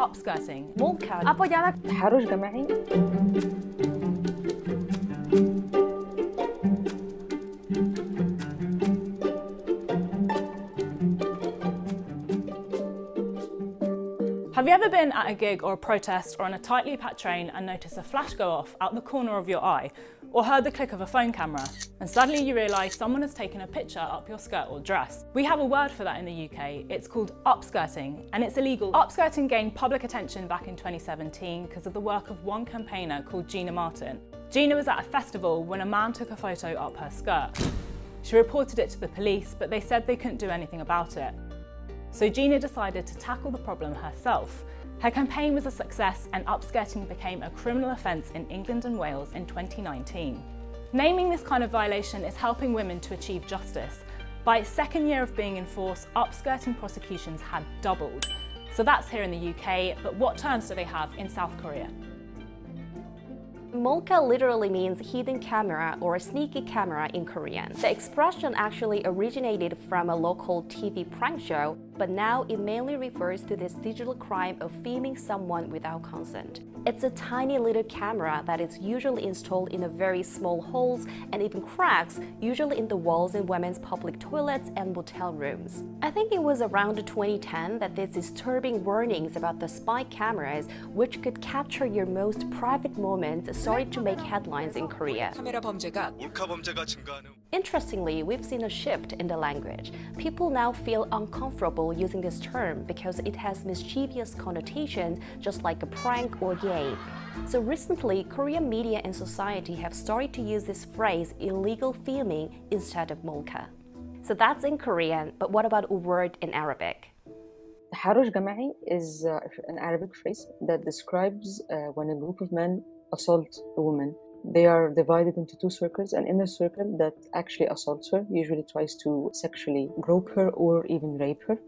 upskirting, مولكا apoyada. تحرش جماعي. Have you ever been at a gig or a protest or on a tightly packed train and noticed a flash go off out the corner of your eye, or heard the click of a phone camera, and suddenly you realise someone has taken a picture up your skirt or dress? We have a word for that in the UK, it's called upskirting, and it's illegal. Upskirting gained public attention back in 2017 because of the work of one campaigner called Gina Martin. Gina was at a festival when a man took a photo up her skirt. She reported it to the police, but they said they couldn't do anything about it. So Gina decided to tackle the problem herself. Her campaign was a success and upskirting became a criminal offence in England and Wales in 2019. Naming this kind of violation is helping women to achieve justice. By its second year of being in force, upskirting prosecutions had doubled. So that's here in the UK, but what terms do they have in South Korea? Molka literally means hidden camera or sneaky camera in Korean. The expression actually originated from a local TV prank show, but now it mainly refers to this digital crime of filming someone without consent. It's a tiny little camera that is usually installed in a very small holes and even cracks, usually in the walls in women's public toilets and motel rooms. I think it was around 2010 that these disturbing warnings about the spy cameras, which could capture your most private moments, started to make headlines in Korea. Interestingly, we've seen a shift in the language. People now feel uncomfortable using this term because it has mischievous connotations, just like a prank or game. So recently, Korean media and society have started to use this phrase illegal filming instead of molka. So that's in Korean, but what about a word in Arabic? تحرش جماعي is an Arabic phrase that describes when a group of men assault a woman. They are divided into two circles. An inner circle that actually assaults her, usually tries to sexually grope her or even rape her.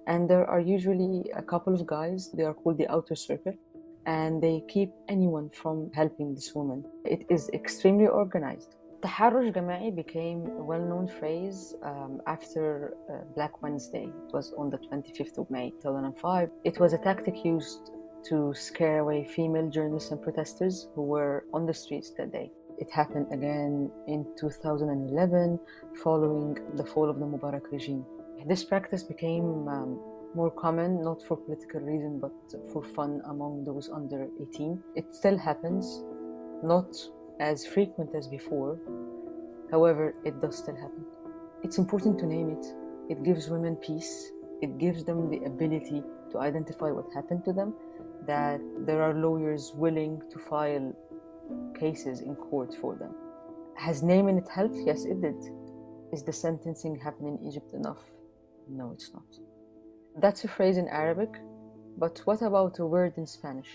And there are usually a couple of guys, they are called the outer circle, and they keep anyone from helping this woman. It is extremely organized. تحرش جماعي became a well-known phrase after Black Wednesday. It was on the 25th of May 2005. It was a tactic used to scare away female journalists and protesters who were on the streets that day. It happened again in 2011 following the fall of the Mubarak regime. This practice became more common, not for political reason, but for fun among those under 18. It still happens, not as frequent as before. However, it does still happen. It's important to name it. It gives women peace. It gives them the ability to identify what happened to them, that there are lawyers willing to file cases in court for them. Has naming it helped? Yes, it did. Is the sentencing happening in Egypt enough? No, it's not. That's a phrase in Arabic, but what about a word in Spanish?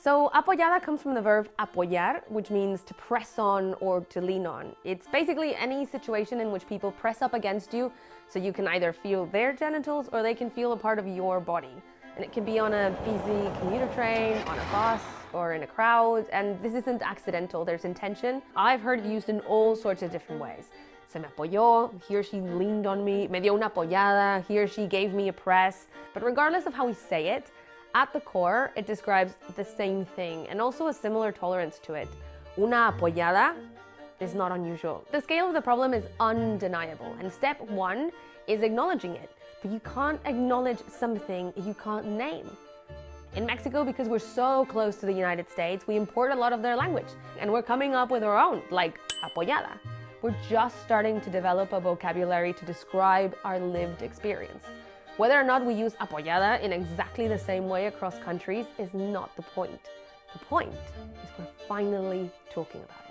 So apoyada comes from the verb apoyar, which means to press on or to lean on. It's basically any situation in which people press up against you so you can either feel their genitals or they can feel a part of your body. And it can be on a busy commuter train, on a bus, or in a crowd, and this isn't accidental, there's intention. I've heard it used in all sorts of different ways. Se me apoyó, he or she leaned on me, me dio una apoyada, he or she gave me a press. But regardless of how we say it, at the core, it describes the same thing and also a similar tolerance to it. Una apoyada is not unusual. The scale of the problem is undeniable, and step one is acknowledging it. But you can't acknowledge something you can't name. In Mexico, because we're so close to the United States, we import a lot of their language, and we're coming up with our own, like apoyada. We're just starting to develop a vocabulary to describe our lived experience. Whether or not we use apoyada in exactly the same way across countries is not the point. The point is we're finally talking about it.